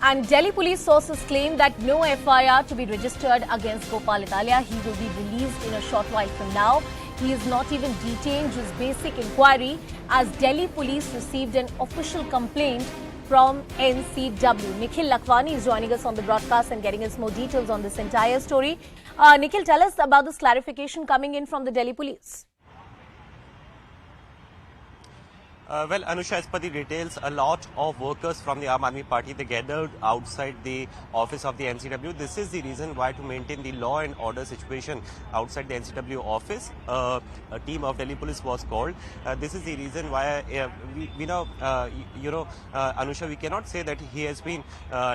And Delhi police sources claim that no FIR to be registered against Gopal Italia. He will be released in a short while from now. He is not even detained, just basic inquiry, as Delhi police received an official complaint from NCW. Nikhil Lakhwani is joining us on the broadcast and getting us more details on this entire story. Nikhil, tell us about this clarification coming in from the Delhi police. Well, Anusha, as per the details, a lot of workers from the Aam Aadmi Party, they gathered outside the office of the NCW. This is the reason why, to maintain the law and order situation outside the NCW office, a team of Delhi police was called. This is the reason why we know, Anusha, we cannot say that he has been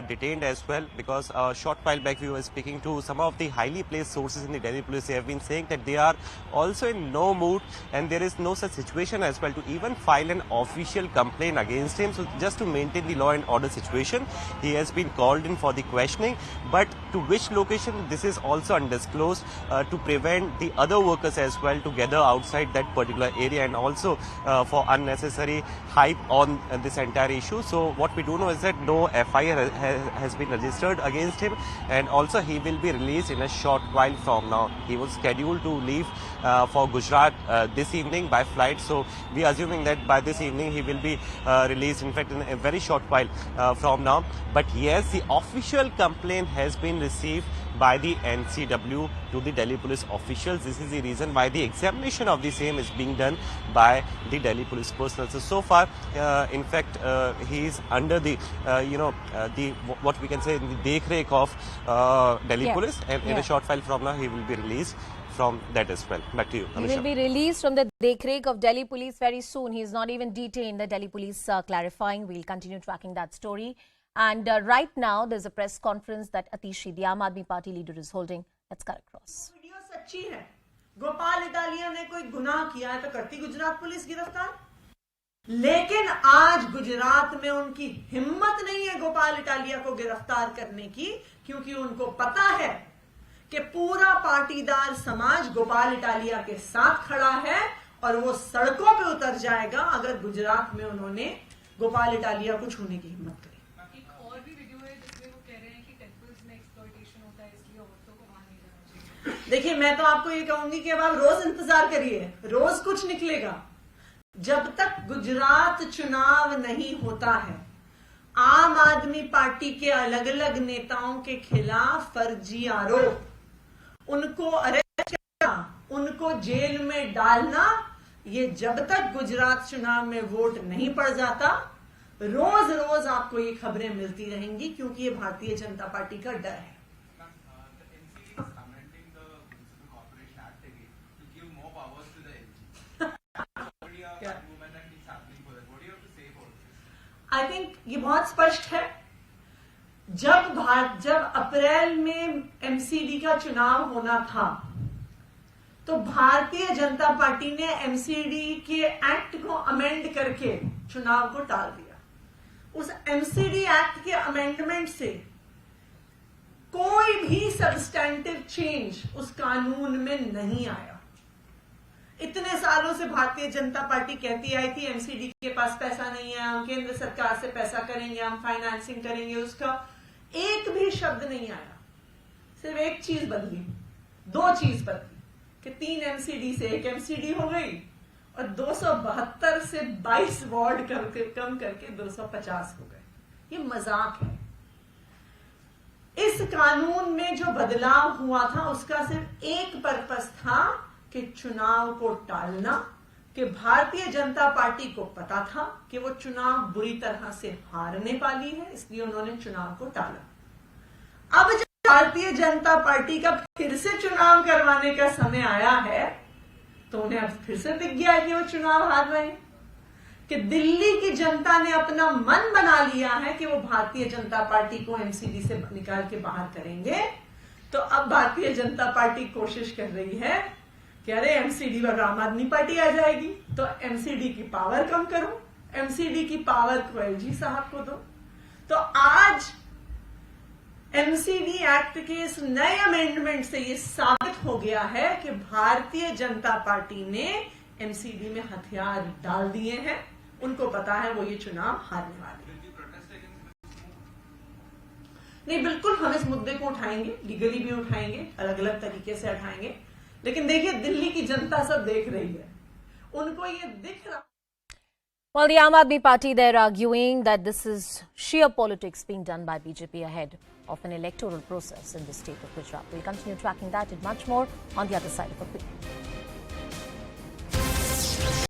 detained as well, because a short while back we were speaking to some of the highly placed sources in the Delhi police. They have been saying that they are also in no mood and there is no such situation as well to even file an official complaint against him. So just to maintain the law and order situation, he has been called in for the questioning, but to which location, this is also undisclosed, to prevent the other workers as well to gather outside that particular area, and also for unnecessary hype on this entire issue. So what we do know is that no FIR has been registered against him, and also he will be released in a short while from now. He was scheduled to leave for Gujarat this evening by flight, so we are assuming that by this evening he will be released, in fact in a very short while from now. But yes, the official complaint has been received by the NCW to the Delhi police officials. This is the reason why the examination of the same is being done by the Delhi police personnel. So far, in fact, he is under the what we can say, in the dekh of Delhi police, and in a short while from now he will be released from that as well. Back to you, Anusha. He will be released from the dekh of Delhi police very soon. He is not even detained. The Delhi police clarifying. We'll continue tracking that story. And right now, there's a press conference that Atishi, the Aam Aadmi Party leader, is holding. Let's cut across. Video सच्ची है। Gopal Italia ने कोई गुनाह किया है तो करती Gujarat police गिरफ्तार, लेकिन आज गुजरात में उनकी हिम्मत नहीं है गोपाल इटालिया को गिरफ्तार करने की, क्योंकि उनको पता है कि पूरा पाटीदार समाज गोपाल इटालिया के साथ खड़ा है और वो सड़कों पे उतर जाएगा अगर गुजरात में उन्होंने गोपाल इटालिया को छूने की हिम्मत करी। एक और भी वीडियो है जिसमें वो कह रहे हैं कि टेम्पल्स में एक्सप्लॉयटेशन होता है, इसलिए औरतों को वहां नहीं जाना चाहिए। देखिए, मैं तो आपको ये कहूंगी कि अब आप रोज इंतजार करिए, रोज कुछ निकलेगा। जब तक गुजरात चुनाव नहीं होता है, आम आदमी पार्टी के अलग अलग नेताओं के खिलाफ फर्जी आरोप, उनको अरेस्ट करना, उनको जेल में डालना, ये जब तक गुजरात चुनाव में वोट नहीं पड़ जाता, रोज रोज आपको ये खबरें मिलती रहेंगी, क्योंकि ये भारतीय जनता पार्टी का डर है। आई थिंक ये बहुत स्पष्ट है। जब अप्रैल में एमसीडी का चुनाव होना था, तो भारतीय जनता पार्टी ने एमसीडी के एक्ट को अमेंड करके चुनाव को टाल दिया। उस एमसीडी एक्ट के अमेंडमेंट से कोई भी सब्सटैंटिव चेंज उस कानून में नहीं आया। इतने सालों से भारतीय जनता पार्टी कहती आई थी एमसीडी के पास पैसा नहीं है, हम केंद्र सरकार से पैसा करेंगे, हम फाइनेंसिंग करेंगे, उसका एक भी शब्द नहीं आया। सिर्फ एक चीज बदली, दो चीज बदली कि 3 एमसीडी से 1 एमसीडी हो गई और 272 से 22 वार्ड कम करके 250 हो गए। ये मजाक है। इस कानून में जो बदलाव हुआ था उसका सिर्फ एक पर्पस था कि चुनाव को टालना, कि भारतीय जनता पार्टी को पता था कि वो चुनाव बुरी तरह से हारने वाली है, इसलिए उन्होंने चुनाव को टाला। अब जब भारतीय जनता पार्टी का फिर से चुनाव करवाने का समय आया है, तो उन्हें अब फिर से दिख गया कि वो चुनाव हार रहे हैं, कि दिल्ली की जनता ने अपना मन बना लिया है कि वो भारतीय जनता पार्टी को एमसीडी से निकाल के बाहर करेंगे। तो अब भारतीय जनता पार्टी कोशिश कर रही है कि अरे एमसीडी पर आम आदमी पार्टी आ जाएगी, तो एमसीडी की पावर कम करो, एमसीडी की पावर को एलजी साहब को दो। तो आज एमसीडी एक्ट के इस नए अमेंडमेंट से ये साबित हो गया है कि भारतीय जनता पार्टी ने एमसीडी में हथियार डाल दिए हैं। उनको पता है वो ये चुनाव हारने वाले हैं। नहीं, बिल्कुल हम इस मुद्दे को उठाएंगे, लीगली भी उठाएंगे, अलग अलग तरीके से उठाएंगे। लेकिन देखिए, दिल्ली की जनता सब देख रही है, उनको ये दिख रहा। Well, the Aam Aadmi Party, they're arguing that this is sheer politics being done by BJP ahead of an electoral process in the state of Gujarat. We'll continue tracking that and much more on the other side of a quick.